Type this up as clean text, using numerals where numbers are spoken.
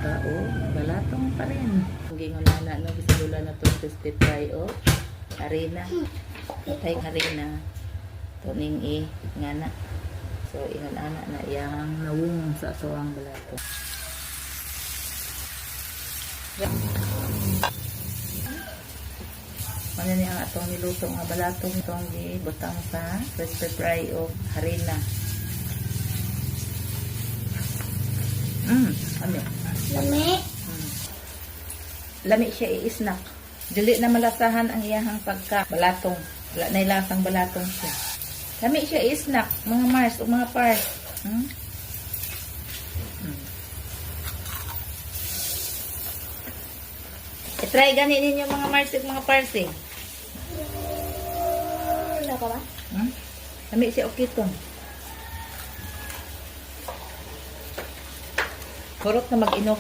ka o balatong pa rin. Gingon na no bisigula na to crispy fry o harina. Tay harina tuning ngana. So ingon ana na iyang nawong sa asawang balato. Ano ni ang atong niluto nga balatong itong gibutang sa crispy fry o harina. Lami. Lami. Lami siya i-snack. Dili na malasahan ang iyahang pagka balatong. Wala na ilasang balatong siya. Lami siya i-snack, mga Mars o mga Pars. I-try ganin ninyo mga Mars o mga Pars eh. Wala ka ba? Lami siya okay to. Kurot na mag-inok.